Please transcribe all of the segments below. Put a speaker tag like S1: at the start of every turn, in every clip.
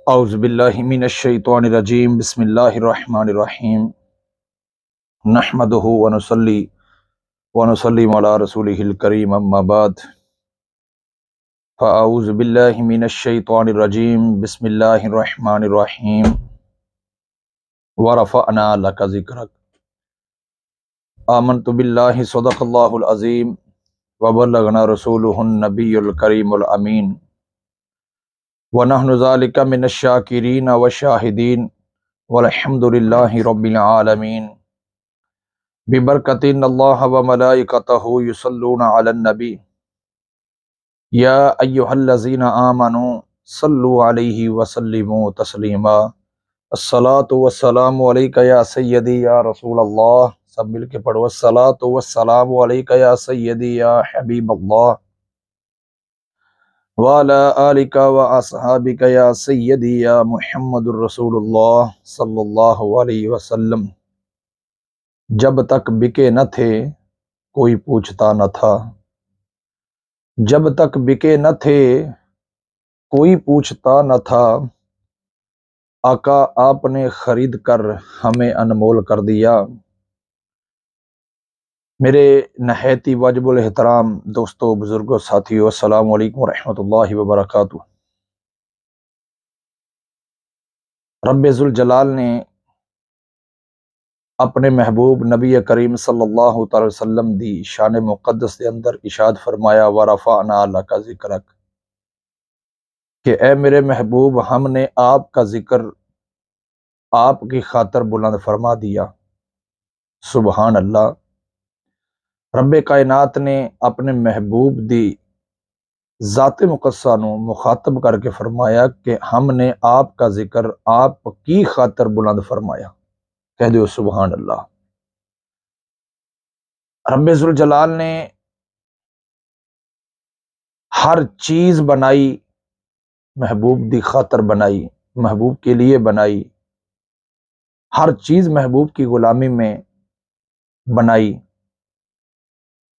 S1: اعوذ باللہ من الشیطان الرجیم بسم اللہ الرحمن الرحیم نحمدہ ونصلی ونسلم علی رسولہ الکریم اما بعد فاعوذ باللہ من الشیطان الرجیم بسم اللہ الرحمن الرحیم ورفعنا لک ذکرک آمنت باللہ صدق اللہ العظیم وبلغنا رسولہ النبی الکریم الامین وَنَحْنُ ذَلِكَ مِنَ الشَّاكِرِينَ وَالشَّاهِدِينَ وَالْحَمْدُ لِلَّهِ رَبِّ الْعَالَمِينَ بِبَرْكَةِ اللَّهَ وَمَلَائِكَتَهُ يُصَلُّونَ عَلَى النَّبِيِّ يَا أَيُّهَا الَّذِينَ آمَنُوا صَلُّوا عَلَيْهِ وَسَلِّمُوا تَسْلِيمًا الصلاۃ والسلام علیکہ یا سیدی یا رسول اللہ، سب مل کے پڑھو، الصلاۃ والسلام علیکہ یا سیدی یا حبیب اللہ وَعَلَىٰ آلِكَ وَأَصْحَابِكَ يَا سَيِّدِي يَا محمد الرسول اللہ صلی اللہ علیہ وسلم۔ جب تک بکے نہ تھے کوئی پوچھتا نہ تھا، جب تک بکے نہ تھے کوئی پوچھتا نہ تھا، آقا آپ نے خرید کر ہمیں انمول کر دیا۔ میرے نہایتی واجب الاحترام دوستو، بزرگوں، ساتھیو، السلام علیکم ورحمۃ اللہ وبرکاتہ۔ رب ذوالجلال نے اپنے محبوب نبی کریم صلی اللہ تعالی وسلم دی شان مقدس کے اندر ارشاد فرمایا وَرَفَعْنَا لَكَ ذِكْرَكَ، کہ اے میرے محبوب، ہم نے آپ کا ذکر آپ کی خاطر بلند فرما دیا۔ سبحان اللہ۔ رب کائنات نے اپنے محبوب دی ذات مقدسہ نو مخاطب کر کے فرمایا کہ ہم نے آپ کا ذکر آپ کی خاطر بلند فرمایا۔ کہہ دیو سبحان اللہ۔ رب ذوالجلال نے ہر چیز بنائی، محبوب دی خاطر بنائی، محبوب کے لیے بنائی، ہر چیز محبوب کی غلامی میں بنائی،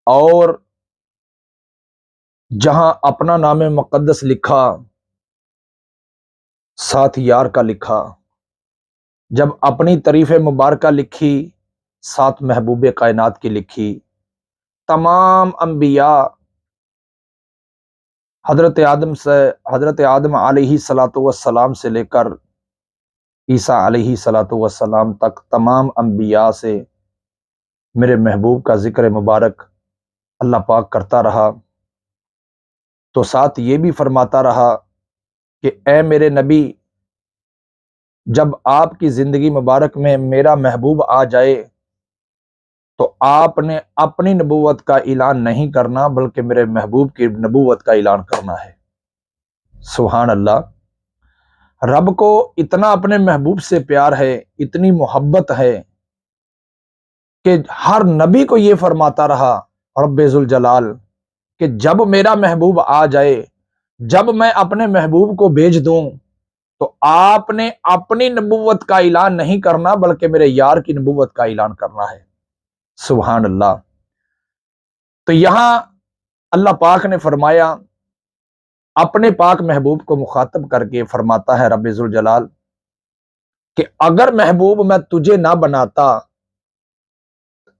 S1: اور جہاں اپنا نام مقدس لکھا ساتھ یار کا لکھا، جب اپنی تعریف مبارکہ لکھی ساتھ محبوب کائنات کی لکھی۔ تمام انبیاء حضرت آدم علیہ السلام سے لے کر عیسیٰ علیہ السلام تک تمام انبیاء سے میرے محبوب کا ذکر مبارک اللہ پاک کرتا رہا، تو ساتھ یہ بھی فرماتا رہا کہ اے میرے نبی، جب آپ کی زندگی مبارک میں میرا محبوب آ جائے تو آپ نے اپنی نبوت کا اعلان نہیں کرنا بلکہ میرے محبوب کی نبوت کا اعلان کرنا ہے۔ سبحان اللہ۔ رب کو اتنا اپنے محبوب سے پیار ہے، اتنی محبت ہے کہ ہر نبی کو یہ فرماتا رہا رب ذوالجلال کہ جب میرا محبوب آ جائے، جب میں اپنے محبوب کو بھیج دوں تو آپ نے اپنی نبوت کا اعلان نہیں کرنا بلکہ میرے یار کی نبوت کا اعلان کرنا ہے۔ سبحان اللہ۔ تو یہاں اللہ پاک نے فرمایا، اپنے پاک محبوب کو مخاطب کر کے فرماتا ہے رب ذوالجلال کہ اگر محبوب میں تجھے نہ بناتا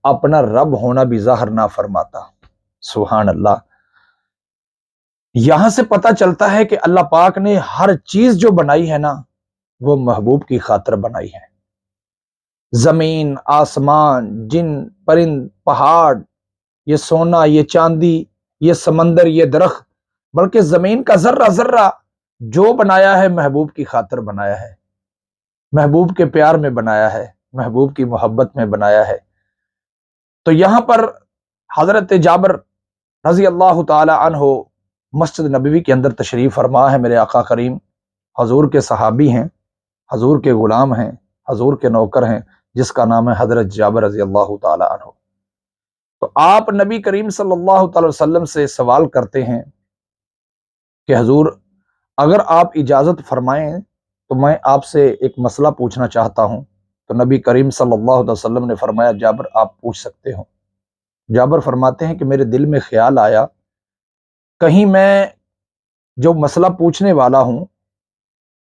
S1: اپنا رب ہونا بھی ظاہر نہ فرماتا۔ سبحان اللہ۔ یہاں سے پتہ چلتا ہے کہ اللہ پاک نے ہر چیز جو بنائی ہے نا وہ محبوب کی خاطر بنائی ہے۔ زمین، آسمان، جن، پرند، پہاڑ، یہ سونا، یہ چاندی، یہ سمندر، یہ درخت، بلکہ زمین کا ذرہ ذرہ جو بنایا ہے محبوب کی خاطر بنایا ہے، محبوب کے پیار میں بنایا ہے، محبوب کی محبت میں بنایا ہے۔ تو یہاں پر حضرت جابر رضی اللہ تعالی عنہ مسجد نبوی کے اندر تشریف فرما ہے۔ میرے آقا کریم حضور کے صحابی ہیں، حضور کے غلام ہیں، حضور کے نوکر ہیں، جس کا نام ہے حضرت جابر رضی اللہ تعالی عنہ۔ تو آپ نبی کریم صلی اللہ تعالی وسلم سے سوال کرتے ہیں کہ حضور اگر آپ اجازت فرمائیں تو میں آپ سے ایک مسئلہ پوچھنا چاہتا ہوں۔ تو نبی کریم صلی اللہ علیہ وسلم نے فرمایا جابر آپ پوچھ سکتے ہو۔ جابر فرماتے ہیں کہ میرے دل میں خیال آیا کہیں میں جو مسئلہ پوچھنے والا ہوں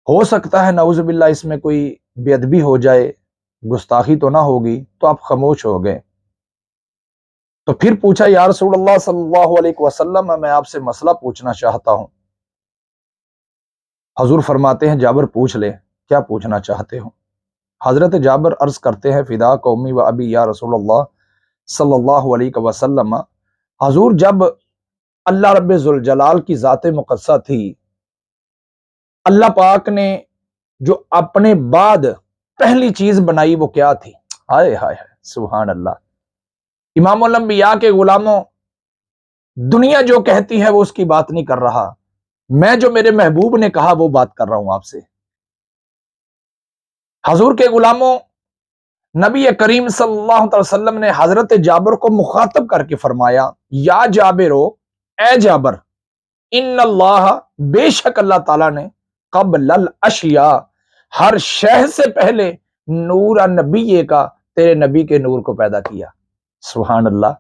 S1: ہو سکتا ہے نعوذ باللہ اس میں کوئی بے ادبی ہو جائے، گستاخی تو نہ ہوگی، تو آپ خاموش ہو گئے۔ تو پھر پوچھا یا رسول اللہ صلی اللہ علیہ وسلم میں آپ سے مسئلہ پوچھنا چاہتا ہوں۔ حضور فرماتے ہیں جابر پوچھ لے، کیا پوچھنا چاہتے ہو؟ حضرت جابر عرض کرتے ہیں فدا قومی و ابی یا رسول اللہ صلی اللہ علیہ وسلم، حضور جب اللہ رب ذوالجلال کی ذات مقدسہ تھی، اللہ پاک نے جو اپنے بعد پہلی چیز بنائی وہ کیا تھی؟ ہائے ہائے ہائے سبحان اللہ۔ امام الانبیاء کے غلاموں، دنیا جو کہتی ہے وہ اس کی بات نہیں کر رہا، میں جو میرے محبوب نے کہا وہ بات کر رہا ہوں آپ سے۔ حضور کے غلاموں، نبی کریم صلی اللہ علیہ وسلم نے حضرت جابر کو مخاطب کر کے فرمایا یا جابرو، اے جابر، ان اللہ، بے شک اللہ تعالیٰ نے قبل الاشیاء، ہر شے سے پہلے نور نبی کا، تیرے نبی کے نور کو پیدا کیا۔ سبحان اللہ۔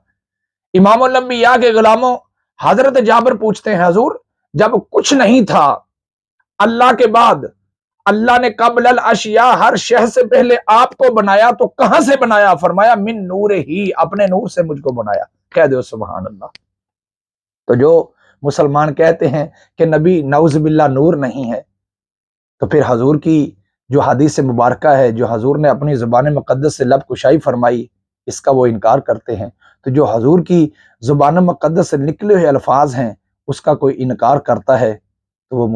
S1: امام الانبیاء کے غلاموں، حضرت جابر پوچھتے ہیں حضور جب کچھ نہیں تھا، اللہ کے بعد اللہ نے قبل الاشیاء، ہر شے سے پہلے آپ کو بنایا، تو کہاں سے بنایا؟ فرمایا من نور ہی، اپنے نور سے مجھ کو بنایا۔ کہہ دو سبحان اللہ۔ تو جو مسلمان کہتے ہیں کہ نبی نعوذ باللہ نور نہیں ہے، تو پھر حضور کی جو حدیث مبارکہ ہے، جو حضور نے اپنی زبان مقدس سے لب کشائی فرمائی، اس کا وہ انکار کرتے ہیں۔ تو جو حضور کی زبان مقدس سے نکلے ہوئے الفاظ ہیں اس کا کوئی انکار کرتا ہے تو وہ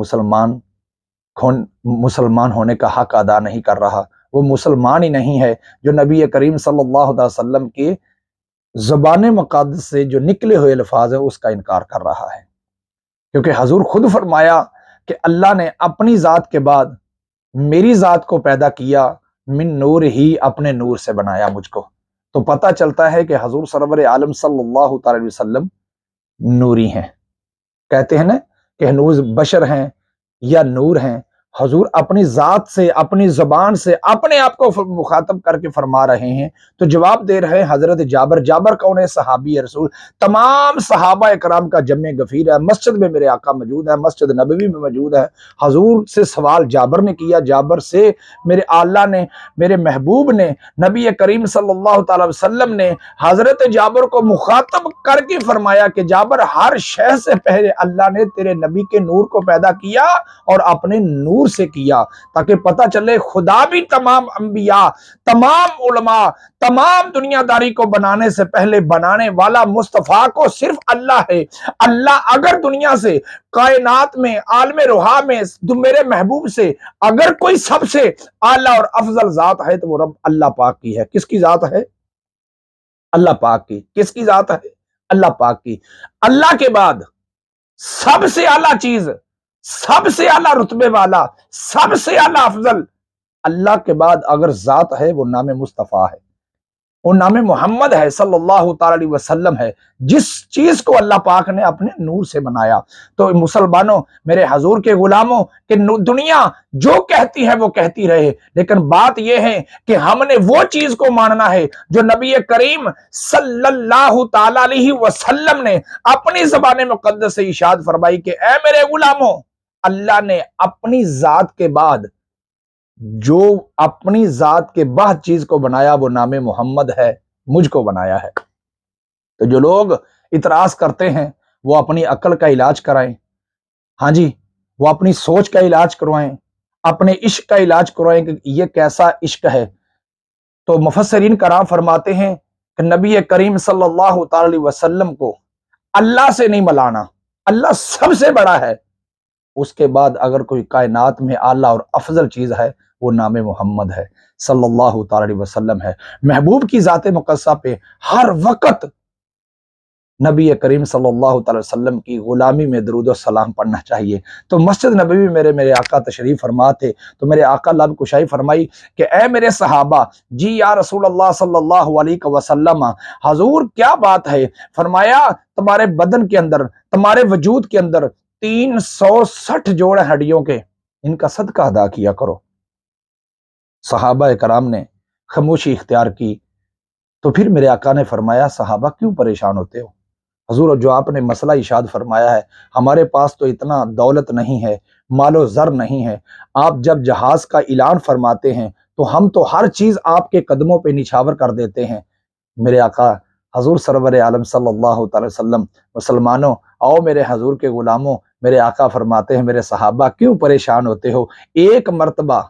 S1: مسلمان ہونے کا حق ادا نہیں کر رہا، وہ مسلمان ہی نہیں ہے جو نبی کریم صلی اللہ علیہ وسلم کی زبان مقدس سے جو نکلے ہوئے الفاظ ہیں اس کا انکار کر رہا ہے۔ کیونکہ حضور خود فرمایا کہ اللہ نے اپنی ذات کے بعد میری ذات کو پیدا کیا، من نور ہی، اپنے نور سے بنایا مجھ کو۔ تو پتہ چلتا ہے کہ حضور سرور عالم صلی اللہ تعالی وسلم نوری ہیں۔ کہتے ہیں نا کہ نور بشر ہیں یا نور ہیں، حضور اپنی ذات سے، اپنی زبان سے اپنے آپ کو مخاطب کر کے فرما رہے ہیں۔ تو جواب دے رہے ہیں حضرت جابر۔ جابر کون ہے؟ صحابی رسول، تمام صحابہ اکرام کا جمع گفیر ہے، مسجد میں میرے آقا موجود ہے، مسجد نبوی میں موجود ہے۔ حضور سے سوال جابر نے کیا، جابر سے میرے آلہ نے، میرے محبوب نے، نبی کریم صلی اللہ تعالی وسلم نے حضرت جابر کو مخاطب کر کے فرمایا کہ جابر، ہر شے سے پہلے اللہ نے تیرے نبی کے نور کو پیدا کیا اور اپنے نور سے کیا، تاکہ پتہ چلے خدا بھی تمام انبیاء، تمام علماء، تمام دنیا داری کو بنانے سے پہلے بنانے والا مصطفیٰ کو صرف اللہ ہے۔ اللہ اگر دنیا سے، کائنات میں، عالم روحا میں میرے محبوب سے اگر کوئی سب سے اعلیٰ اور افضل ذات ہے تو وہ رب اللہ پاک کی ہے۔ کس کی ذات ہے؟ اللہ پاک کی۔ کس کی ذات ہے؟ اللہ پاک کی۔ اللہ کے بعد سب سے اعلیٰ چیز، سب سے اعلیٰ رتبے والا، سب سے اعلیٰ افضل اللہ کے بعد اگر ذات ہے وہ نام مصطفیٰ ہے، وہ نام محمد ہے صلی اللہ تعالی علیہ وسلم ہے، جس چیز کو اللہ پاک نے اپنے نور سے بنایا۔ تو مسلمانوں، میرے حضور کے غلاموں، کہ دنیا جو کہتی ہے وہ کہتی رہے، لیکن بات یہ ہے کہ ہم نے وہ چیز کو ماننا ہے جو نبی کریم صلی اللہ تعالی علیہ وسلم نے اپنی زبان مقدس سے ارشاد فرمائی کہ اے میرے غلاموں، اللہ نے اپنی ذات کے بعد جو اپنی ذات کے بعد چیز کو بنایا وہ نام محمد ہے، مجھ کو بنایا ہے۔ تو جو لوگ اعتراض کرتے ہیں وہ اپنی عقل کا علاج کرائیں، ہاں جی، وہ اپنی سوچ کا علاج کروائیں، اپنے عشق کا علاج کروائیں کہ یہ کیسا عشق ہے۔ تو مفسرین کرام فرماتے ہیں کہ نبی کریم صلی اللہ تعالی علیہ وسلم کو اللہ سے نہیں ملانا، اللہ سب سے بڑا ہے، اس کے بعد اگر کوئی کائنات میں اعلیٰ اور افضل چیز ہے وہ نام محمد ہے صلی اللہ تعالی علیہ وسلم ہے۔ محبوب کی ذات مقدسہ پہ ہر وقت نبی کریم صلی اللہ تعالی وسلم کی غلامی میں درود و سلام پڑھنا چاہیے۔ تو مسجد نبوی میں میرے آقا تشریف فرما تھے، تو میرے آقا لب کشائی فرمائی کہ اے میرے صحابہ، جی یا رسول اللہ صلی اللہ علیہ وسلم، حضور کیا بات ہے؟ فرمایا تمہارے بدن کے اندر، تمہارے وجود کے اندر 360 جوڑ ہڈیوں کے، ان کا صدقہ ادا کیا کرو۔ صحابہ کرام نے خاموشی اختیار کی۔ تو پھر میرے آقا نے فرمایا صحابہ کیوں پریشان ہوتے ہو؟ حضور جو آپ نے مسئلہ ارشاد فرمایا ہے، ہمارے پاس تو اتنا دولت نہیں ہے، مال و زر نہیں ہے۔ آپ جب جہاز کا اعلان فرماتے ہیں تو ہم تو ہر چیز آپ کے قدموں پہ نچھاور کر دیتے ہیں۔ میرے آقا حضور سرور عالم صلی اللہ تعالی وسلم، مسلمانوں آؤ میرے حضور کے غلاموں، میرے آقا فرماتے ہیں میرے صحابہ کیوں پریشان ہوتے ہو؟ ایک مرتبہ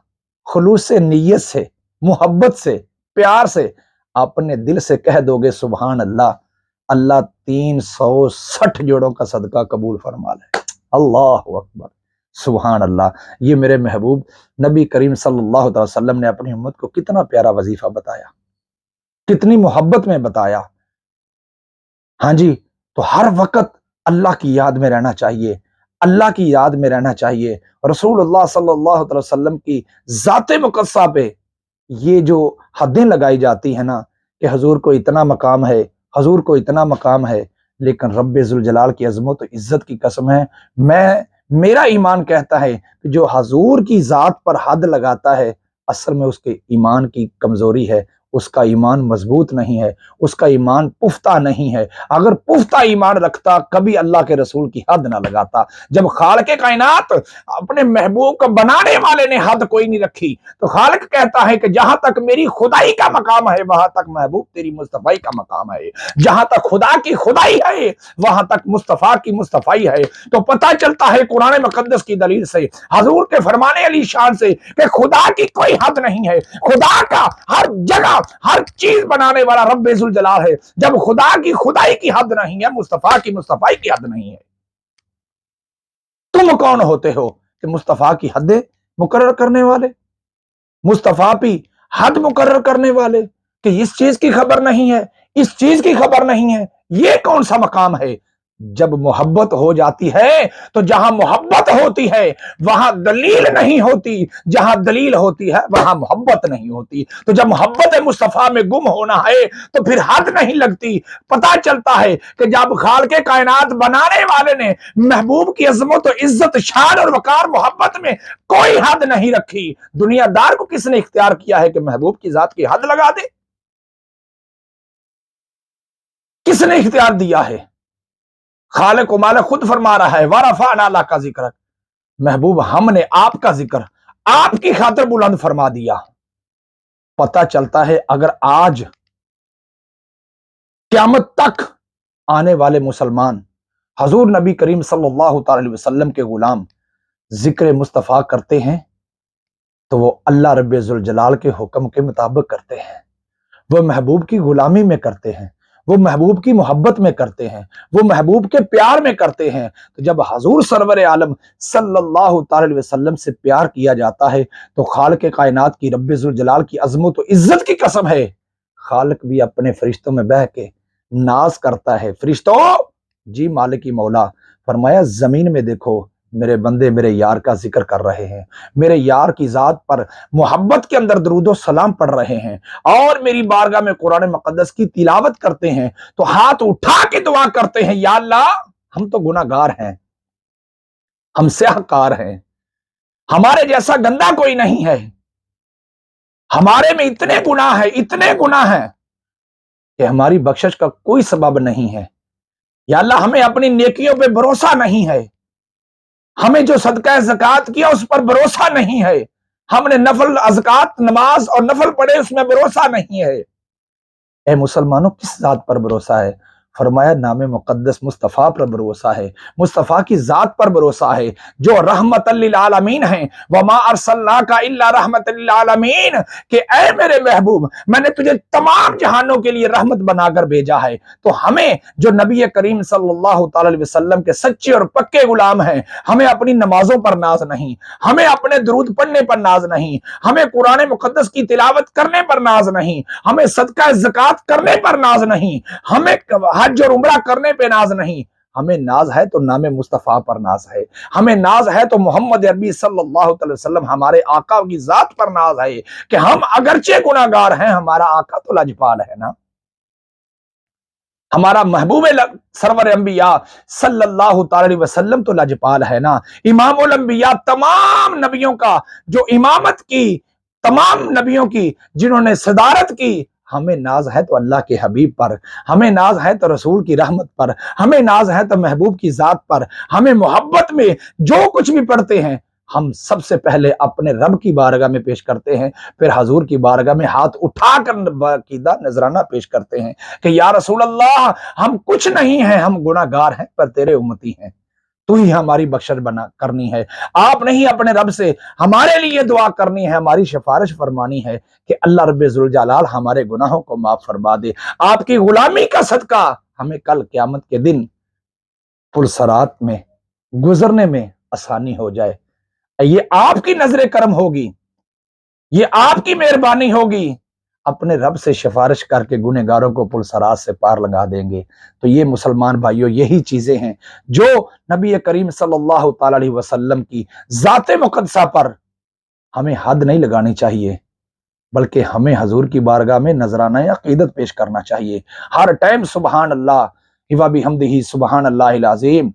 S1: خلوص نیت سے، محبت سے، پیار سے اپنے دل سے کہہ دو گے سبحان اللہ، اللہ 360 جوڑوں کا صدقہ قبول فرما لے۔ اللہ اکبر، سبحان اللہ۔ یہ میرے محبوب نبی کریم صلی اللہ علیہ وسلم نے اپنی امت کو کتنا پیارا وظیفہ بتایا، کتنی محبت میں بتایا۔ ہاں جی، تو ہر وقت اللہ کی یاد میں رہنا چاہیے، اللہ کی یاد میں رہنا چاہیے۔ رسول اللہ صلی اللہ علیہ وسلم کی ذات مقدسہ پہ یہ جو حدیں لگائی جاتی ہیں نا کہ حضور کو اتنا مقام ہے، حضور کو اتنا مقام ہے، لیکن رب ذوالجلال کی عظمت و عزت کی قسم ہے، میرا ایمان کہتا ہے کہ جو حضور کی ذات پر حد لگاتا ہے اصل میں اس کے ایمان کی کمزوری ہے، اس کا ایمان مضبوط نہیں ہے، اس کا ایمان پختہ نہیں ہے۔ اگر پختہ ایمان رکھتا کبھی اللہ کے رسول کی حد نہ لگاتا۔ جب خالق کائنات اپنے محبوب کو بنانے والے نے حد کوئی نہیں رکھی تو خالق کہتا ہے کہ جہاں تک میری خدائی کا مقام ہے وہاں تک محبوب تیری مصطفی کا مقام ہے، جہاں تک خدا کی خدائی ہے وہاں تک مصطفیٰ کی مصطفی ہے۔ تو پتہ چلتا ہے قرآن مقدس کی دلیل سے، حضور کے فرمانے علی شان سے کہ خدا کی کوئی حد نہیں ہے، خدا کا ہر جگہ ہر چیز بنانے والا رب ذوالجلال ہے۔ جب خدا کی خدائی کی حد نہیں ہے، مصطفیٰ کی مصطفی کی حد نہیں ہے، تم کون ہوتے ہو کہ مصطفیٰ کی حدیں مقرر کرنے والے، مصطفیٰ کی حد مقرر کرنے والے کہ اس چیز کی خبر نہیں ہے، اس چیز کی خبر نہیں ہے؟ یہ کون سا مقام ہے؟ جب محبت ہو جاتی ہے تو جہاں محبت ہوتی ہے وہاں دلیل نہیں ہوتی، جہاں دلیل ہوتی ہے وہاں محبت نہیں ہوتی۔ تو جب محبت مصطفیٰ میں گم ہونا ہے تو پھر حد نہیں لگتی۔ پتہ چلتا ہے کہ جب خالق کائنات بنانے والے نے محبوب کی عظمت و عزت، شان اور وقار، محبت میں کوئی حد نہیں رکھی، دنیا دار کو کس نے اختیار کیا ہے کہ محبوب کی ذات کی حد لگا دے؟ کس نے اختیار دیا ہے؟ خالق و مالک خود فرما رہا ہے وَرَفَعْنَا لَكَ ذِكْرَكَ، محبوب ہم نے آپ کا ذکر آپ کی خاطر بلند فرما دیا۔ پتہ چلتا ہے اگر آج قیامت تک آنے والے مسلمان حضور نبی کریم صلی اللہ تعالی وسلم کے غلام ذکر مصطفیٰ کرتے ہیں تو وہ اللہ رب ذوالجلال کے حکم کے مطابق کرتے ہیں، وہ محبوب کی غلامی میں کرتے ہیں، وہ محبوب کی محبت میں کرتے ہیں، وہ محبوب کے پیار میں کرتے ہیں۔ تو جب حضور سرور عالم صلی اللہ تعالی وسلم سے پیار کیا جاتا ہے تو خالق کائنات کی رب ذوالجلال کی عظمت و عزت کی قسم ہے خالق بھی اپنے فرشتوں میں بہ کے ناز کرتا ہے، فرشتوں جی مالکی مولا، فرمایا زمین میں دیکھو میرے بندے میرے یار کا ذکر کر رہے ہیں، میرے یار کی ذات پر محبت کے اندر درود و سلام پڑھ رہے ہیں اور میری بارگاہ میں قرآن مقدس کی تلاوت کرتے ہیں تو ہاتھ اٹھا کے دعا کرتے ہیں یا اللہ ہم تو گناہ گار ہیں، ہم سیاہ کار ہیں، ہمارے جیسا گندا کوئی نہیں ہے، ہمارے میں اتنے گناہ ہیں کہ ہماری بخشش کا کوئی سبب نہیں ہے۔ یا اللہ ہمیں اپنی نیکیوں پہ بھروسہ نہیں ہے، ہمیں جو صدقہ زکوٰۃ کیا اس پر بھروسہ نہیں ہے، ہم نے نفل زکوٰۃ نماز اور نفل پڑھے اس میں بھروسہ نہیں ہے۔ اے مسلمانوں کس ذات پر بھروسہ ہے؟ فرمایا نام مقدس مصطفیٰ پر بھروسہ ہے، مصطفیٰ کی ذات پر بھروسہ ہے جو رحمت للعالمین ہیں، وما ارسلناک الا رحمت للعالمین، کہ اے میرے محبوب میں نے تجھے تمام جہانوں کے لیے رحمت بنا کر بھیجا ہے۔ تو ہمیں جو نبی کریم صلی اللہ تعالی علیہ وسلم کے سچے اور پکے غلام ہیں، ہمیں اپنی نمازوں پر ناز نہیں، ہمیں اپنے درود پڑھنے پر ناز نہیں، ہمیں قرآن مقدس کی تلاوت کرنے پر ناز نہیں، ہمیں صدقہ زکوٰۃ کرنے پر ناز نہیں، ہمیں حج اور عمرہ کرنے پہ ناز نہیں، ہمیں ناز ہے تو نام مصطفیٰ پر ناز ہے، ہمیں ناز ہے تو محمد عربی صلی اللہ علیہ وسلم ہمارے آقا کی ذات پر ناز ہے کہ ہم اگرچہ گناہ گار ہیں ہمارا آقا تو لاجپال ہے نا، ہمارا محبوب سرور انبیاء صلی اللہ تعالی علیہ وسلم تو لاجپال ہے نا، امام الانبیاء تمام نبیوں کا جو امامت کی، تمام نبیوں کی جنہوں نے صدارت کی، ہمیں ناز ہے تو اللہ کے حبیب پر، ہمیں ناز ہے تو رسول کی رحمت پر، ہمیں ناز ہے تو محبوب کی ذات پر، ہمیں محبت میں جو کچھ بھی پڑھتے ہیں ہم سب سے پہلے اپنے رب کی بارگاہ میں پیش کرتے ہیں، پھر حضور کی بارگاہ میں ہاتھ اٹھا کر باقاعدہ نذرانہ پیش کرتے ہیں کہ یا رسول اللہ، ہم کچھ نہیں ہیں، ہم گناہ گار ہیں پر تیرے امتی ہیں، تو ہی ہماری بخشش بنا کرنی ہے۔ آپ نہیں اپنے رب سے ہمارے لیے دعا کرنی ہے، ہماری سفارش فرمانی ہے کہ اللہ رب ذوالجلال ہمارے گناہوں کو معاف فرما دے۔ آپ کی غلامی کا صدقہ ہمیں کل قیامت کے دن پلسرات میں گزرنے میں آسانی ہو جائے۔ یہ آپ کی نظر کرم ہوگی، یہ آپ کی مہربانی ہوگی، اپنے رب سے سفارش کر کے گنہگاروں کو پلسرات سے پار لگا دیں گے۔ تو یہ مسلمان بھائیوں، یہی چیزیں ہیں جو نبی کریم صلی اللہ تعالی علیہ وسلم کی ذات مقدسہ پر ہمیں حد نہیں لگانی چاہیے، بلکہ ہمیں حضور کی بارگاہ میں نذرانہ عقیدت پیش کرنا چاہیے۔ ہر ٹائم سبحان اللہ و بحمدہ، سبحان اللہ العظیم،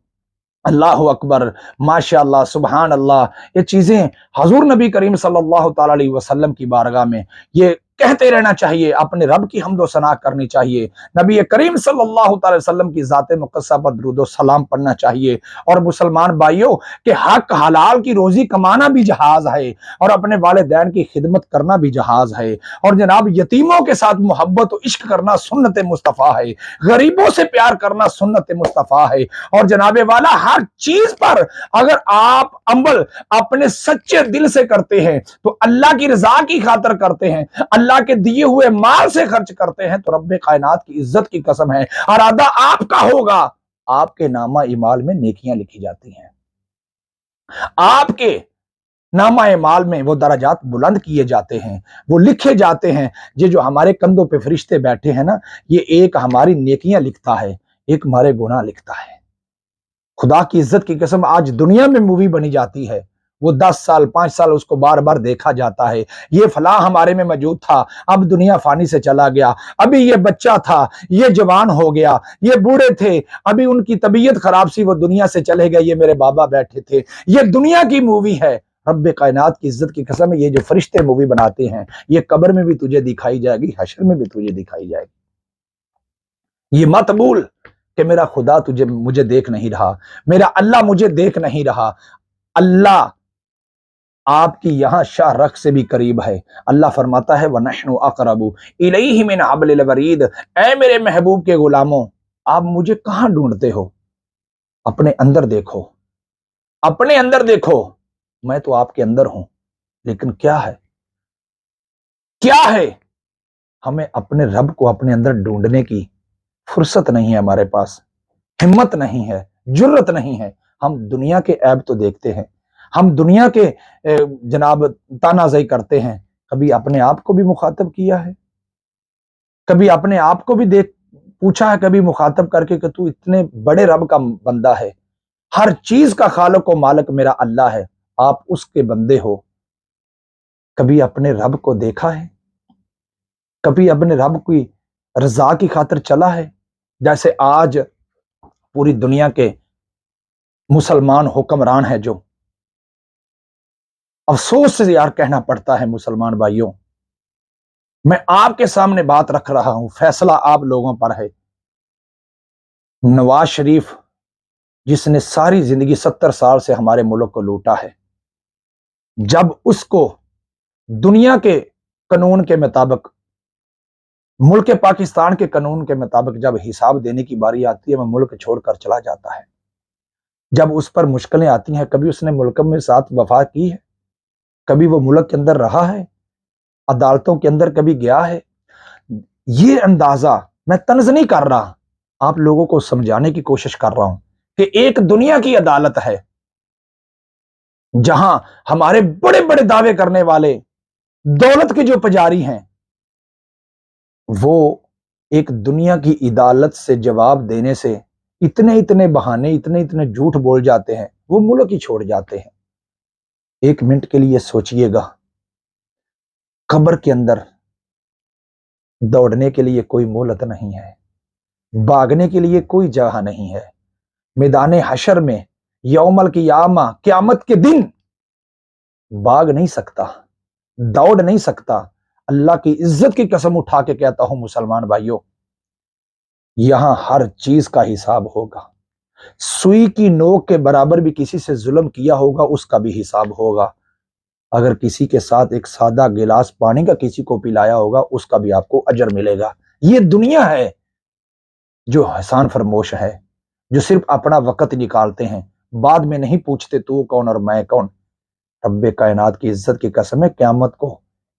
S1: اللہ اکبر، ماشاء اللہ، سبحان اللہ، یہ چیزیں حضور نبی کریم صلی اللہ تعالی علیہ وسلم کی بارگاہ میں یہ کہتے رہنا چاہیے، اپنے رب کی حمد و ثنا کرنی چاہیے، نبی کریم صلی اللہ تعالی وسلم کی ذات مقدسہ پر درود و سلام پڑھنا چاہیے۔ اور مسلمان بھائیوں کہ حق حلال کی روزی کمانا بھی جہاز ہے، اور اپنے والدین کی خدمت کرنا بھی جہاز ہے، اور جناب یتیموں کے ساتھ محبت و عشق کرنا سنت مصطفیٰ ہے، غریبوں سے پیار کرنا سنت مصطفیٰ ہے۔ اور جناب والا ہر چیز پر اگر آپ عمل اپنے سچے دل سے کرتے ہیں تو اللہ کی رضا کی خاطر کرتے ہیں، اللہ کے دیے ہوئے مال سے خرچ کرتے ہیں، تو رب کائنات کی عزت کی قسم ہے ارادہ آپ کا ہوگا، آپ کے نامہ اعمال میں نیکیاں لکھی جاتی ہیں، آپ کے نامہ اعمال میں وہ درجات بلند کیے جاتے ہیں، وہ لکھے جاتے ہیں۔ یہ جو ہمارے کندھوں پہ فرشتے بیٹھے ہیں نا، یہ ایک ہماری نیکیاں لکھتا ہے، ایک ہمارے گناہ لکھتا ہے۔ خدا کی عزت کی قسم آج دنیا میں مووی بنی جاتی ہے، وہ 10 سال 5 سال اس کو بار بار دیکھا جاتا ہے، یہ فلاں ہمارے میں موجود تھا، اب دنیا فانی سے چلا گیا، ابھی یہ بچہ تھا، یہ جوان ہو گیا، یہ بوڑھے تھے، ابھی ان کی طبیعت خراب سی، وہ دنیا سے چلے گئے، یہ میرے بابا بیٹھے تھے۔ یہ دنیا کی مووی ہے۔ رب کائنات کی عزت کی قسم ہے، یہ جو فرشتے مووی بناتے ہیں، یہ قبر میں بھی تجھے دکھائی جائے گی، حشر میں بھی تجھے دکھائی جائے گی۔ یہ مت بھول کہ میرا خدا مجھے دیکھ نہیں رہا، میرا اللہ مجھے دیکھ نہیں رہا، اللہ آپ کی یہاں شاہ رخ سے بھی قریب ہے۔ اللہ فرماتا ہے وَنَحْنُ أَقْرَبُ إِلَيْهِ مِنْ حَبْلِ الْوَرِيدِ، اے میرے محبوب کے غلاموں، آپ مجھے کہاں ڈھونڈتے ہو؟ اپنے اندر دیکھو، اپنے اندر دیکھو، میں تو آپ کے اندر ہوں، لیکن کیا ہے، کیا ہے، ہمیں اپنے رب کو اپنے اندر ڈھونڈنے کی فرصت نہیں ہے، ہمارے پاس ہمت نہیں ہے، جرت نہیں ہے۔ ہم دنیا کے عیب تو دیکھتے ہیں، ہم دنیا کے جناب تانازی کرتے ہیں، کبھی اپنے آپ کو بھی مخاطب کیا ہے، کبھی اپنے آپ کو بھی پوچھا ہے کبھی مخاطب کر کے کہ تو اتنے بڑے رب کا بندہ ہے، ہر چیز کا خالق و مالک میرا اللہ ہے، آپ اس کے بندے ہو، کبھی اپنے رب کو دیکھا ہے؟ کبھی اپنے رب کی رضا کی خاطر چلا ہے؟ جیسے آج پوری دنیا کے مسلمان حکمران ہیں، جو افسوس سے یار کہنا پڑتا ہے مسلمان بھائیوں، میں آپ کے سامنے بات رکھ رہا ہوں، فیصلہ آپ لوگوں پر ہے۔ نواز شریف جس نے ساری زندگی 70 سال سے ہمارے ملک کو لوٹا ہے، جب اس کو دنیا کے قانون کے مطابق، ملک پاکستان کے قانون کے مطابق جب حساب دینے کی باری آتی ہے، وہ ملک چھوڑ کر چلا جاتا ہے۔ جب اس پر مشکلیں آتی ہیں، کبھی اس نے ملک میں ساتھ وفا کی ہے، کبھی وہ ملک کے اندر رہا ہے، عدالتوں کے اندر کبھی گیا ہے۔ یہ اندازہ میں طنز نہیں کر رہا، آپ لوگوں کو سمجھانے کی کوشش کر رہا ہوں کہ ایک دنیا کی عدالت ہے جہاں ہمارے بڑے بڑے دعوے کرنے والے دولت کے جو پجاری ہیں، وہ ایک دنیا کی عدالت سے جواب دینے سے اتنے بہانے، اتنے جھوٹ بول جاتے ہیں، وہ ملک ہی چھوڑ جاتے ہیں۔ ایک منٹ کے لیے سوچئے گا، قبر کے اندر دوڑنے کے لیے کوئی مہلت نہیں ہے، بھاگنے کے لیے کوئی جگہ نہیں ہے، میدان حشر میں یوم القیامہ قیامت کے دن بھاگ نہیں سکتا، دوڑ نہیں سکتا۔ اللہ کی عزت کی قسم اٹھا کے کہتا ہوں مسلمان بھائیوں، یہاں ہر چیز کا حساب ہوگا، سوئی کی نوک کے برابر بھی کسی سے ظلم کیا ہوگا اس کا بھی حساب ہوگا. اگر کسی کے ساتھ ایک سادہ گلاس پانی کا کسی کو پلایا ہوگا اس کا بھی آپ کو اجر ملے گا. یہ دنیا ہے جو احسان فرموش ہے، جو صرف اپنا وقت نکالتے ہیں، بعد میں نہیں پوچھتے تو کون اور میں کون. رب کائنات کی عزت کی قسم ہے، قیامت کو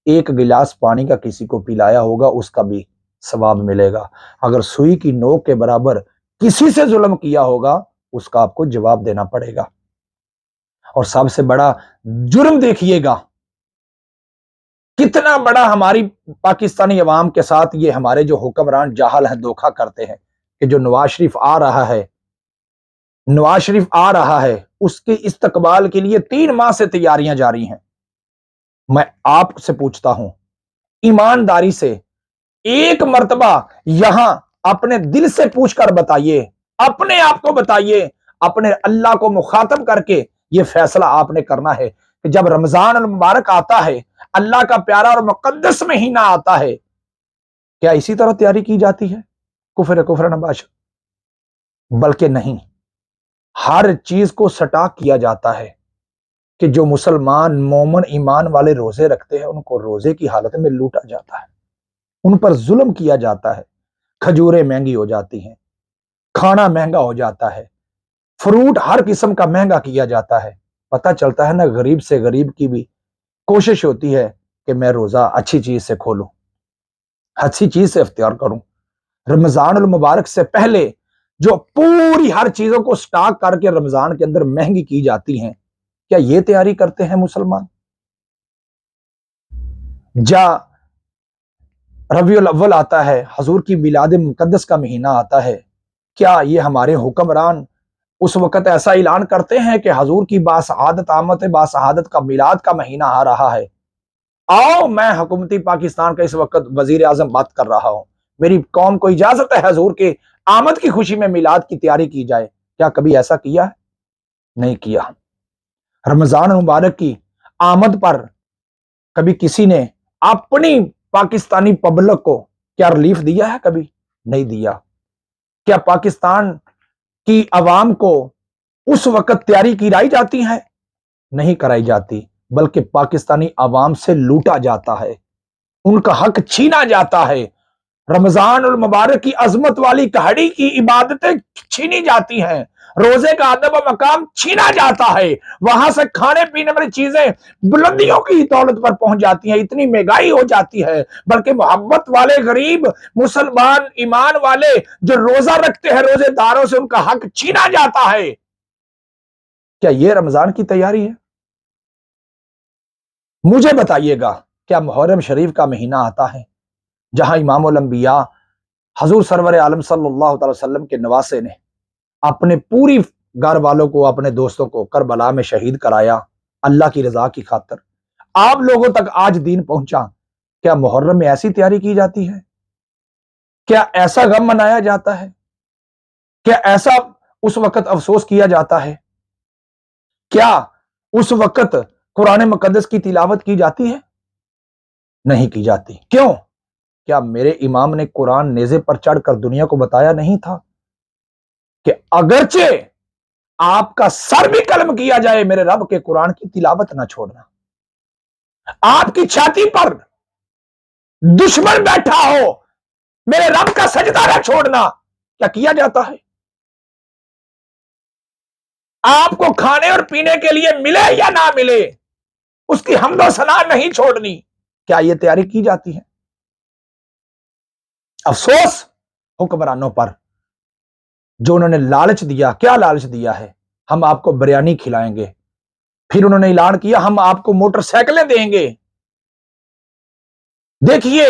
S1: ایک گلاس پانی کا کسی کو پلایا ہوگا اس کا بھی ثواب ملے گا. اگر سوئی کی نوک کے برابر کسی سے ظلم کیا ہوگا اس کا آپ کو جواب دینا پڑے گا. اور سب سے بڑا جرم دیکھیے گا کتنا بڑا ہماری پاکستانی عوام کے ساتھ یہ ہمارے جو حکمران جاہل ہیں دھوکہ کرتے ہیں کہ جو نواز شریف آ رہا ہے اس کے استقبال کے لیے 3 ماہ سے تیاریاں جاری ہیں. میں آپ سے پوچھتا ہوں ایمانداری سے ایک مرتبہ یہاں اپنے دل سے پوچھ کر بتائیے، اپنے آپ کو بتائیے، اپنے اللہ کو مخاطب کر کے یہ فیصلہ آپ نے کرنا ہے کہ جب رمضان المبارک آتا ہے، اللہ کا پیارا اور مقدس مہینہ آتا ہے، کیا اسی طرح تیاری کی جاتی ہے کفر نباشا؟ بلکہ نہیں، ہر چیز کو سٹاک کیا جاتا ہے کہ جو مسلمان مومن ایمان والے روزے رکھتے ہیں ان کو روزے کی حالت میں لوٹا جاتا ہے، ان پر ظلم کیا جاتا ہے. کھجوریں مہنگی ہو جاتی ہیں، کھانا مہنگا ہو جاتا ہے، فروٹ ہر قسم کا مہنگا کیا جاتا ہے. پتہ چلتا ہے نا غریب سے غریب کی بھی کوشش ہوتی ہے کہ میں روزہ اچھی چیز سے کھولوں، اچھی چیز سے اختیار کروں. رمضان المبارک سے پہلے جو پوری ہر چیزوں کو سٹاک کر کے رمضان کے اندر مہنگی کی جاتی ہیں، کیا یہ تیاری کرتے ہیں مسلمان؟ جا ربیع الاول آتا ہے، حضور کی میلاد مقدس کا مہینہ آتا ہے، کیا یہ ہمارے حکمران اس وقت ایسا اعلان کرتے ہیں کہ حضور کی باسعادت آمد باسعادت کا میلاد کا مہینہ آ رہا ہے، آؤ میں حکومتی پاکستان کا اس وقت وزیر اعظم بات کر رہا ہوں، میری قوم کو اجازت ہے حضور کے آمد کی خوشی میں میلاد کی تیاری کی جائے؟ کیا کبھی ایسا کیا ہے؟ نہیں کیا. رمضان مبارک کی آمد پر کبھی کسی نے اپنی پاکستانی پبلک کو کیا ریلیف دیا ہے؟ کبھی نہیں دیا. کیا پاکستان کی عوام کو اس وقت تیاری کرائی جاتی ہے؟ نہیں کرائی جاتی، بلکہ پاکستانی عوام سے لوٹا جاتا ہے، ان کا حق چھینا جاتا ہے. رمضان المبارک کی عظمت والی کہڑی کی عبادتیں چھینی جاتی ہیں، روزے کا ادب و مقام چھینا جاتا ہے، وہاں سے کھانے پینے والی چیزیں بلندیوں کی دولت پر پہنچ جاتی ہیں، اتنی مہنگائی ہو جاتی ہے، بلکہ محبت والے غریب مسلمان ایمان والے جو روزہ رکھتے ہیں روزے داروں سے ان کا حق چھینا جاتا ہے. کیا یہ رمضان کی تیاری ہے؟ مجھے بتائیے گا. کیا محرم شریف کا مہینہ آتا ہے جہاں امام الانبیاء حضور سرور عالم صلی اللہ تعالی وسلم کے نواسے نے اپنے پوری گھر والوں کو اپنے دوستوں کو کربلا میں شہید کرایا اللہ کی رضا کی خاطر، آپ لوگوں تک آج دین پہنچا؟ کیا محرم میں ایسی تیاری کی جاتی ہے؟ کیا ایسا غم منایا جاتا ہے؟ کیا ایسا اس وقت افسوس کیا جاتا ہے؟ کیا اس وقت قرآن مقدس کی تلاوت کی جاتی ہے؟ نہیں کی جاتی. کیوں؟ کیا میرے امام نے قرآن نیزے پر چڑھ کر دنیا کو بتایا نہیں تھا کہ اگرچہ آپ کا سر بھی قلم کیا جائے میرے رب کے قرآن کی تلاوت نہ چھوڑنا، آپ کی چھاتی پر دشمن بیٹھا ہو میرے رب کا سجدہ نہ چھوڑنا؟ کیا کیا جاتا ہے؟ آپ کو کھانے اور پینے کے لیے ملے یا نہ ملے اس کی حمد و ثنا نہیں چھوڑنی، کیا یہ تیاری کی جاتی ہے؟ افسوس حکمرانوں پر جو انہوں نے لالچ دیا. کیا لالچ دیا ہے؟ ہم آپ کو بریانی کھلائیں گے، پھر انہوں نے اعلان کیا ہم آپ کو موٹر سائیکلیں دیں گے. دیکھیے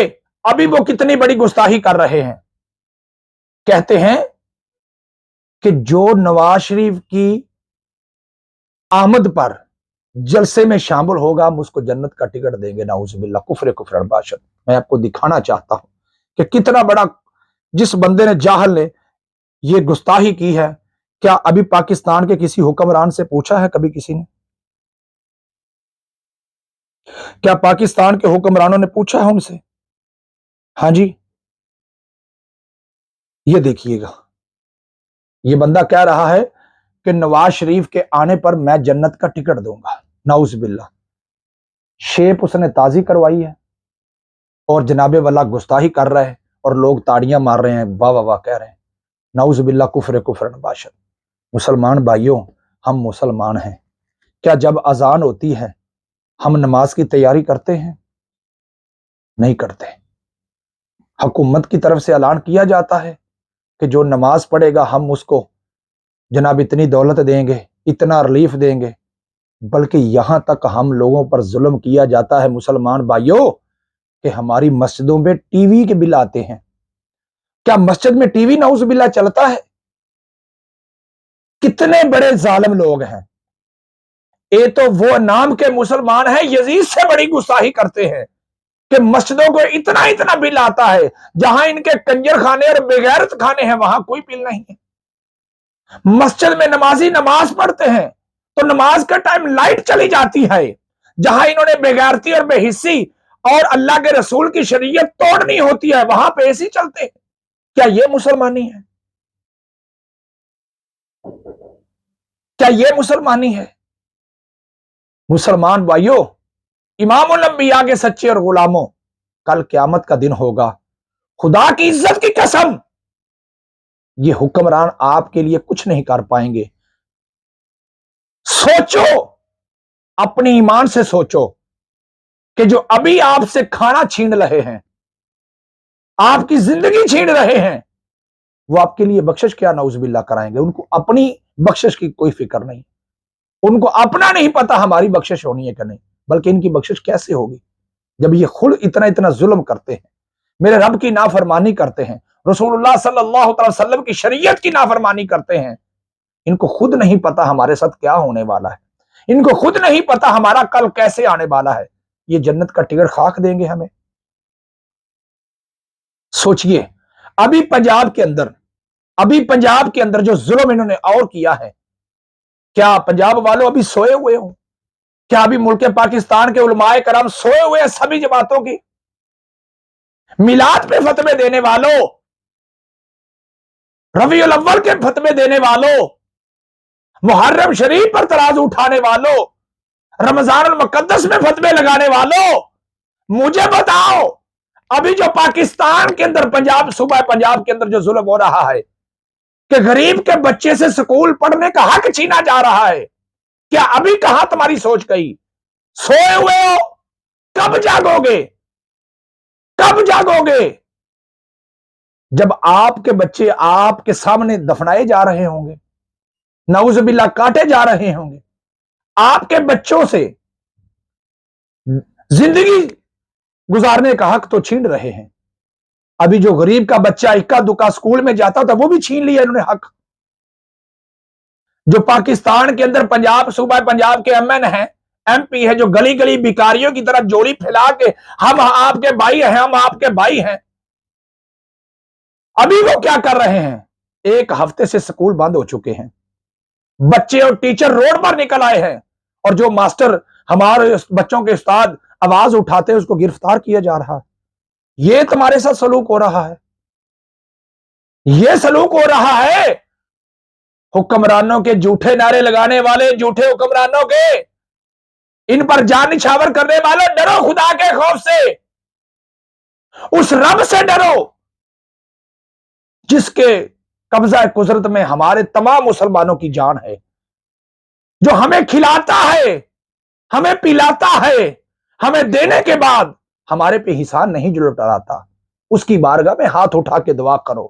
S1: ابھی وہ کتنی بڑی گستاخی کر رہے ہیں. کہتے ہیں کہ جو نواز شریف کی آمد پر جلسے میں شامل ہوگا ہم اس کو جنت کا ٹکٹ دیں گے. نعوذ باللہ، کفر باشد. میں آپ کو دکھانا چاہتا ہوں کہ کتنا بڑا جس بندے نے جاہل نے یہ گستاخی کی ہے. کیا ابھی پاکستان کے کسی حکمران سے پوچھا ہے کبھی کسی نے؟ کیا پاکستان کے حکمرانوں نے پوچھا ہے ان سے؟ ہاں جی، یہ دیکھیے گا یہ بندہ کہہ رہا ہے کہ نواز شریف کے آنے پر میں جنت کا ٹکٹ دوں گا، نعوذ باللہ۔ شیپ اس نے تازی کروائی ہے اور جناب والا گستاخی کر رہا ہے اور لوگ تاڑیاں مار رہے ہیں، واہ واہ واہ کہہ رہے ہیں، نعوذ باللہ، کفر نباشد۔ مسلمان بھائیوں، ہم مسلمان ہیں، کیا جب اذان ہوتی ہے ہم نماز کی تیاری کرتے ہیں؟ نہیں کرتے۔ حکومت کی طرف سے اعلان کیا جاتا ہے کہ جو نماز پڑھے گا ہم اس کو جناب اتنی دولت دیں گے، اتنا ریلیف دیں گے، بلکہ یہاں تک ہم لوگوں پر ظلم کیا جاتا ہے مسلمان بھائیوں کہ ہماری مسجدوں میں ٹی وی کے بل آتے ہیں۔ کیا مسجد میں ٹی وی نعوذ باللہ چلتا ہے؟ کتنے بڑے ظالم لوگ ہیں۔ یہ تو وہ نام کے مسلمان ہیں، یزید سے بڑی گستاخی کرتے ہیں کہ مسجدوں کو اتنا اتنا بل آتا ہے، جہاں ان کے کنجر خانے اور بغیرت خانے ہیں وہاں کوئی بل نہیں ہے۔ مسجد میں نمازی نماز پڑھتے ہیں تو نماز کا ٹائم لائٹ چلی جاتی ہے، جہاں انہوں نے بغیرتی اور بے حسی اور اللہ کے رسول کی شریعت توڑنی ہوتی ہے وہاں پہ ایسی چلتے ہیں۔ کیا یہ مسلمانی ہے؟ کیا یہ مسلمانی ہے؟ مسلمان بھائیوں، امام الانبیاء کے سچے اور غلاموں، کل قیامت کا دن ہوگا، خدا کی عزت کی قسم یہ حکمران آپ کے لیے کچھ نہیں کر پائیں گے۔ سوچو، اپنی ایمان سے سوچو کہ جو ابھی آپ سے کھانا چھین رہے ہیں، آپ کی زندگی چھین رہے ہیں، وہ آپ کے لیے بخشش کیا نعوذ باللہ کرائیں گے؟ ان کو اپنی بخشش کی کوئی فکر نہیں، ان کو اپنا نہیں پتا ہماری بخشش ہونی ہے کہ نہیں، بلکہ ان کی بخشش کیسے ہوگی جب یہ خود اتنا اتنا ظلم کرتے ہیں، میرے رب کی نافرمانی کرتے ہیں، رسول اللہ صلی اللہ علیہ وسلم کی شریعت کی نافرمانی کرتے ہیں۔ ان کو خود نہیں پتا ہمارے ساتھ کیا ہونے والا ہے، ان کو خود نہیں پتا ہمارا کل کیسے آنے والا ہے۔ یہ جنت کا ٹکٹ خاک دیں گے ہمیں؟ سوچئے، ابھی پنجاب کے اندر جو ظلم انہوں نے اور کیا ہے، کیا پنجاب والوں ابھی سوئے ہوئے ہوں؟ کیا ابھی ملک پاکستان کے علماء کرام سوئے ہوئے ہیں؟ سبھی جماعتوں کی میلاد پہ فتوے دینے والوں، ربیع الاول کے فتوے دینے والوں، محرم شریف پر ترازو اٹھانے والوں، رمضان المقدس میں فتوے لگانے والوں، مجھے بتاؤ، ابھی جو پاکستان کے اندر صوبہ پنجاب کے اندر جو ظلم ہو رہا ہے کہ غریب کے بچے سے سکول پڑھنے کا حق چھینا جا رہا ہے، کیا ابھی کہاں تمہاری سوچ گئی؟ سوئے ہوئے ہو؟ کب جاگو گے؟ کب جاگو گے؟ جب آپ کے بچے آپ کے سامنے دفنائے جا رہے ہوں گے، نعوذ باللہ کاٹے جا رہے ہوں گے، آپ کے بچوں سے زندگی گزارنے کا حق تو چھین رہے ہیں۔ ابھی جو غریب کا بچہ اکا دکا سکول میں جاتا تھا وہ بھی چھین لیا انہوں نے حق۔ جو پاکستان کے اندر صوبہ پنجاب کے ایم پی ہے، جو گلی گلی بیکاریوں کی طرح جوڑی پھیلا کے ہم آپ کے بھائی ہیں، ہم آپ کے بھائی ہیں، ابھی وہ کیا کر رہے ہیں؟ ایک ہفتے سے سکول بند ہو چکے ہیں، بچے اور ٹیچر روڈ پر نکل آئے ہیں، اور جو ماسٹر ہمارے بچوں کے استاد آواز اٹھاتے ہیں اس کو گرفتار کیا جا رہا ہے۔ یہ تمہارے ساتھ سلوک ہو رہا ہے، یہ سلوک ہو رہا ہے۔ حکمرانوں کے جھوٹے نعرے لگانے والے، جھوٹے حکمرانوں کے، ان پر جان نچھاور کرنے والوں، ڈرو خدا کے خوف سے، اس رب سے ڈرو جس کے قبضہ قدرت میں ہمارے تمام مسلمانوں کی جان ہے، جو ہمیں کھلاتا ہے، ہمیں پلاتا ہے، ہمیں دینے کے بعد ہمارے پہ حساب نہیں لوٹاتا۔ اس کی بارگاہ میں ہاتھ اٹھا کے دعا کرو۔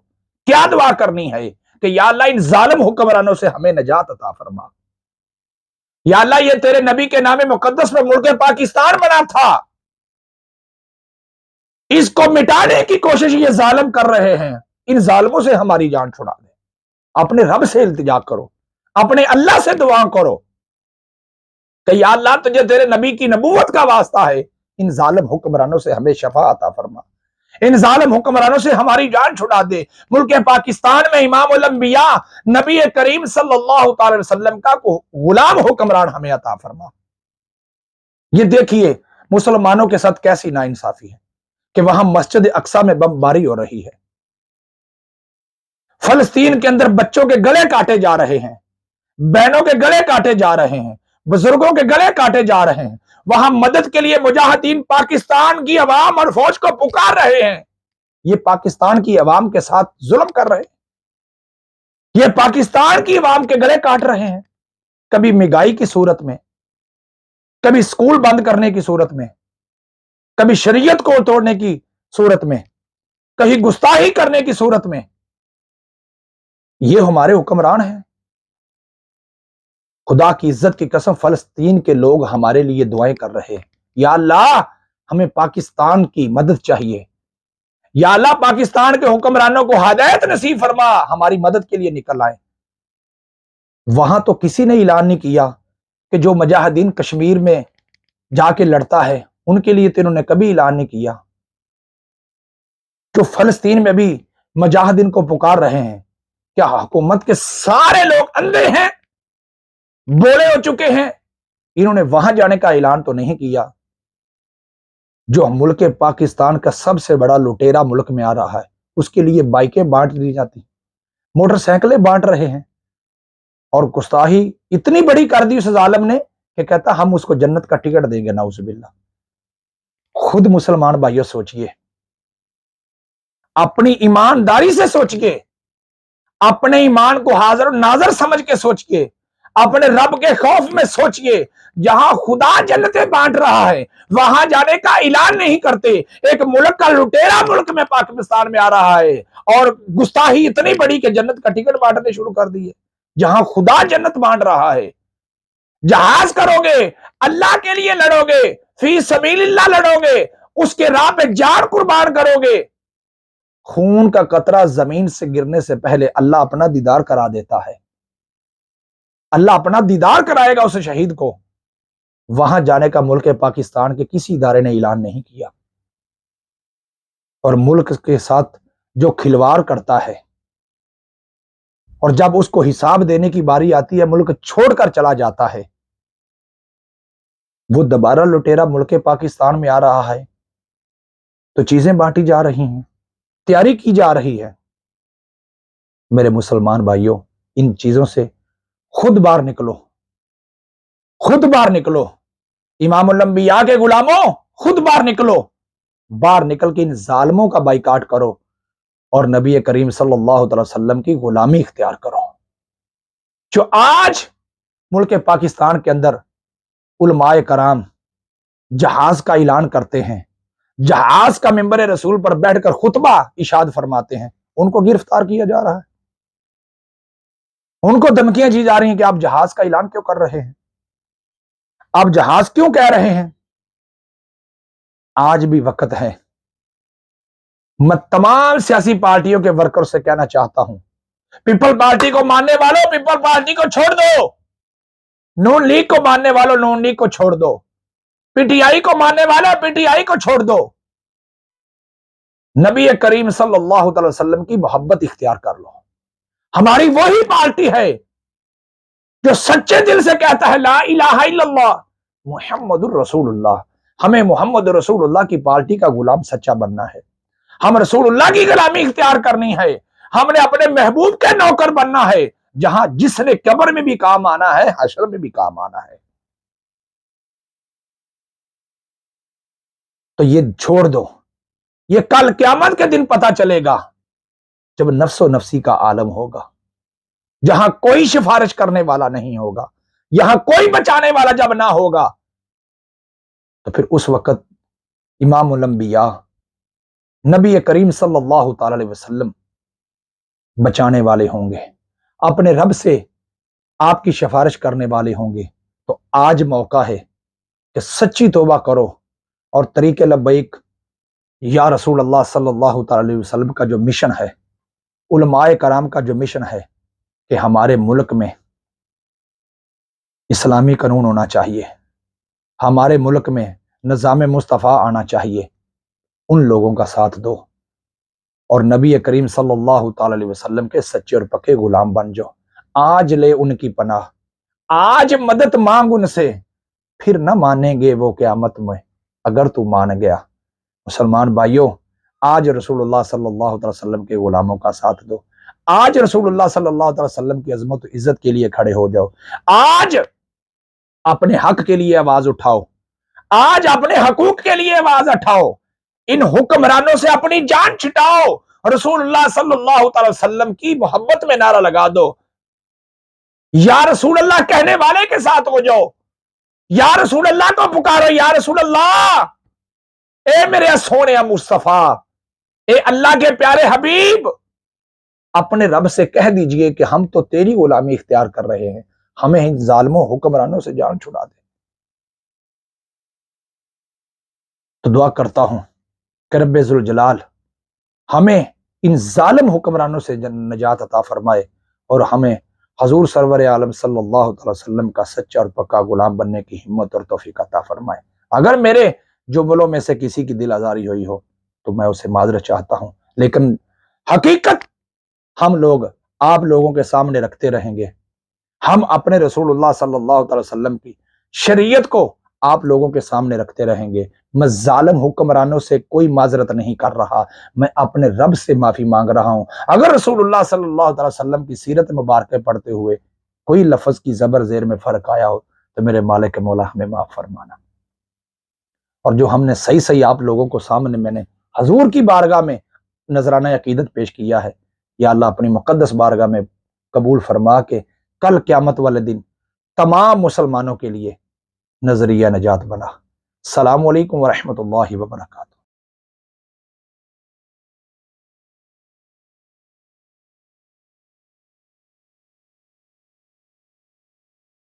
S1: کیا دعا کرنی ہے؟ کہ یا اللہ ان ظالم حکمرانوں سے ہمیں نجات عطا فرما۔ یا اللہ یہ تیرے نبی کے نام مقدس میں ملک پاکستان بنا تھا، اس کو مٹانے کی کوشش یہ ظالم کر رہے ہیں، ان ظالموں سے ہماری جان چھڑا دے۔ اپنے رب سے التجا کرو، اپنے اللہ سے دعا کرو کہ یا اللہ تجھے تیرے نبی کی نبوت کا واسطہ ہے، ان ظالم حکمرانوں سے ہمیں شفا عطا فرما، ان ظالم حکمرانوں سے ہماری جان چھڑا دے۔ ملک پاکستان میں امام الانبیاء نبی کریم صلی اللہ تعالی وسلم کا غلام حکمران ہمیں عطا فرما۔ یہ دیکھیے مسلمانوں کے ساتھ کیسی ناانصافی ہے کہ وہاں مسجد اقصی میں بمباری ہو رہی ہے، فلسطین کے اندر بچوں کے گلے کاٹے جا رہے ہیں، بہنوں کے گلے کاٹے جا رہے ہیں، بزرگوں کے گلے کاٹے جا رہے ہیں، وہاں مدد کے لیے مجاہدین پاکستان کی عوام اور فوج کو پکار رہے ہیں، یہ پاکستان کی عوام کے ساتھ ظلم کر رہے ہیں، یہ پاکستان کی عوام کے گلے کاٹ رہے ہیں، کبھی مہنگائی کی صورت میں، کبھی سکول بند کرنے کی صورت میں، کبھی شریعت کو توڑنے کی صورت میں، کہیں گستاخی کرنے کی صورت میں، یہ ہمارے حکمران ہیں۔ خدا کی عزت کی قسم فلسطین کے لوگ ہمارے لیے دعائیں کر رہے ہیں، یا اللہ ہمیں پاکستان کی مدد چاہیے، یا اللہ پاکستان کے حکمرانوں کو ہدایت نصیب فرما، ہماری مدد کے لیے نکل آئے۔ وہاں تو کسی نے اعلان نہیں کیا کہ جو مجاہدین کشمیر میں جا کے لڑتا ہے ان کے لیے تو انہوں نے کبھی اعلان نہیں کیا۔ جو فلسطین میں بھی مجاہدین کو پکار رہے ہیں، کیا حکومت کے سارے لوگ اندھے ہیں، بولے ہو چکے ہیں؟ انہوں نے وہاں جانے کا اعلان تو نہیں کیا۔ جو ملک پاکستان کا سب سے بڑا لٹیرا ملک میں آ رہا ہے، اس کے لیے بائکیں بانٹ دی جاتی، موٹر سائیکلیں بانٹ رہے ہیں، اور گستاخی اتنی بڑی کر دی اس ظالم نے کہ کہتا ہم اس کو جنت کا ٹکٹ دیں گے، نعوذ باللہ۔ خود مسلمان بھائیوں سوچئے، اپنی ایمانداری سے سوچئے، اپنے ایمان کو حاضر و ناظر سمجھ کے سوچئے، اپنے رب کے خوف میں سوچئے۔ جہاں خدا جنتیں بانٹ رہا ہے وہاں جانے کا اعلان نہیں کرتے، ایک ملک کا لٹیرا ملک میں پاکستان میں آ رہا ہے اور گستاخی اتنی بڑی کہ جنت کا ٹکٹ بانٹنے شروع کر دیے، جہاں خدا جنت بانٹ رہا ہے۔ جہاز کرو گے، اللہ کے لیے لڑو گے، فی سبیل اللہ لڑو گے، اس کے راہ پہ جان قربان کرو گے، خون کا قطرہ زمین سے گرنے سے پہلے اللہ اپنا دیدار کرا دیتا ہے، اللہ اپنا دیدار کرائے گا اس شہید کو۔ وہاں جانے کا ملک پاکستان کے کسی ادارے نے اعلان نہیں کیا، اور ملک کے ساتھ جو کھلواڑ کرتا ہے اور جب اس کو حساب دینے کی باری آتی ہے ملک چھوڑ کر چلا جاتا ہے، وہ دوبارہ لٹیرا ملک پاکستان میں آ رہا ہے تو چیزیں بانٹی جا رہی ہیں، تیاری کی جا رہی ہے۔ میرے مسلمان بھائیوں، ان چیزوں سے خود باہر نکلو، خود باہر نکلو، امام الانبیاء کے غلاموں خود باہر نکلو، باہر نکل کے ان ظالموں کا بائیکاٹ کرو اور نبی کریم صلی اللہ علیہ وسلم کی غلامی اختیار کرو۔ جو آج ملک پاکستان کے اندر علماء کرام جہاز کا اعلان کرتے ہیں، جہاز کا منبر رسول پر بیٹھ کر خطبہ ارشاد فرماتے ہیں، ان کو گرفتار کیا جا رہا ہے، ان کو دھمکیاں دی جا رہی ہیں کہ آپ جہاز کا اعلان کیوں کر رہے ہیں، آپ جہاز کیوں کہہ رہے ہیں۔ آج بھی وقت ہے، میں تمام سیاسی پارٹیوں کے ورکر سے کہنا چاہتا ہوں، پیپل پارٹی کو ماننے والوں پیپل پارٹی کو چھوڑ دو، نون لیگ کو ماننے والوں نون لیگ کو چھوڑ دو، پی ٹی آئی کو ماننے والوں پی ٹی آئی کو چھوڑ دو، نبی کریم صلی اللہ علیہ وسلم کی محبت اختیار کر لو۔ ہماری وہی پارٹی ہے جو سچے دل سے کہتا ہے لا الہ الا اللہ محمد الرسول اللہ۔ ہمیں محمد رسول اللہ کی پارٹی کا غلام سچا بننا ہے، ہم رسول اللہ کی غلامی اختیار کرنی ہے، ہم نے اپنے محبوب کے نوکر بننا ہے، جہاں جس نے قبر میں بھی کام آنا ہے حشر میں بھی کام آنا ہے۔ تو یہ چھوڑ دو، یہ کل قیامت کے دن پتہ چلے گا جب نفس و نفسی کا عالم ہوگا، جہاں کوئی سفارش کرنے والا نہیں ہوگا، یہاں کوئی بچانے والا جب نہ ہوگا، تو پھر اس وقت امام الانبیاء نبی کریم صلی اللہ تعالی علیہ وسلم بچانے والے ہوں گے، اپنے رب سے آپ کی سفارش کرنے والے ہوں گے۔ تو آج موقع ہے کہ سچی توبہ کرو اور طریق لبیک یا رسول اللہ صلی اللہ تعالی علیہ وسلم کا جو مشن ہے، علماء کرام کا جو مشن ہے کہ ہمارے ملک میں اسلامی قانون ہونا چاہیے، ہمارے ملک میں نظام مصطفیٰ آنا چاہیے، ان لوگوں کا ساتھ دو اور نبی کریم صلی اللہ تعالی علیہ وسلم کے سچے اور پکے غلام بن جاؤ۔ آج لے ان کی پناہ، آج مدد مانگ ان سے، پھر نہ مانیں گے وہ قیامت میں اگر تو مان گیا۔ مسلمان بھائیوں، آج رسول اللہ صلی اللہ علیہ وسلم کے غلاموں کا ساتھ دو، آج رسول اللہ صلی اللہ علیہ وسلم کی عظمت و عزت کے لیے کھڑے ہو جاؤ، آج اپنے حق کے لیے آواز اٹھاؤ، آج اپنے حقوق کے لیے آواز اٹھاؤ، ان حکمرانوں سے اپنی جان چھٹاؤ، رسول اللہ صلی اللہ تعالی وسلم کی محبت میں نعرہ لگا دو، یا رسول اللہ کہنے والے کے ساتھ ہو جاؤ، یا رسول اللہ کو پکارو، یا رسول اللہ، اے میرے سونے مصطفیٰ، اے اللہ کے پیارے حبیب، اپنے رب سے کہہ دیجئے کہ ہم تو تیری غلامی اختیار کر رہے ہیں، ہمیں ان ظالموں حکمرانوں سے جان چھڑا دے۔ تو دعا کرتا ہوں کہ رب ذوالجلال ہمیں ان ظالم حکمرانوں سے نجات عطا فرمائے، اور ہمیں حضور سرور عالم صلی اللہ علیہ وسلم کا سچا اور پکا غلام بننے کی ہمت اور توفیق عطا فرمائے۔ اگر میرے جملوں میں سے کسی کی دل آزاری ہوئی ہو تو میں اسے معذرت چاہتا ہوں، لیکن حقیقت ہم لوگ آپ لوگوں کے سامنے رکھتے رہیں گے۔ ہم اپنے رسول اللہ صلی اللہ علیہ وسلم کی شریعت کو آپ لوگوں کے سامنے رکھتے رہیں گے۔ میں ظالم حکمرانوں سے کوئی معذرت نہیں کر رہا، میں اپنے رب سے معافی مانگ رہا ہوں۔ اگر رسول اللہ صلی اللہ علیہ وسلم کی سیرت مبارکہ پڑھتے ہوئے کوئی لفظ کی زبر زیر میں فرق آیا ہو تو میرے مالک مولا ہمیں معاف فرمانا، اور جو ہم نے صحیح صحیح آپ لوگوں کو سامنے میں نے حضور کی بارگاہ میں نذرانہ عقیدت پیش کیا ہے، یا اللہ اپنی مقدس بارگاہ میں قبول فرما کے کل قیامت والے دن تمام مسلمانوں کے لیے نظریہ نجات بنا۔ السلام علیکم ورحمۃ اللہ وبرکاتہ۔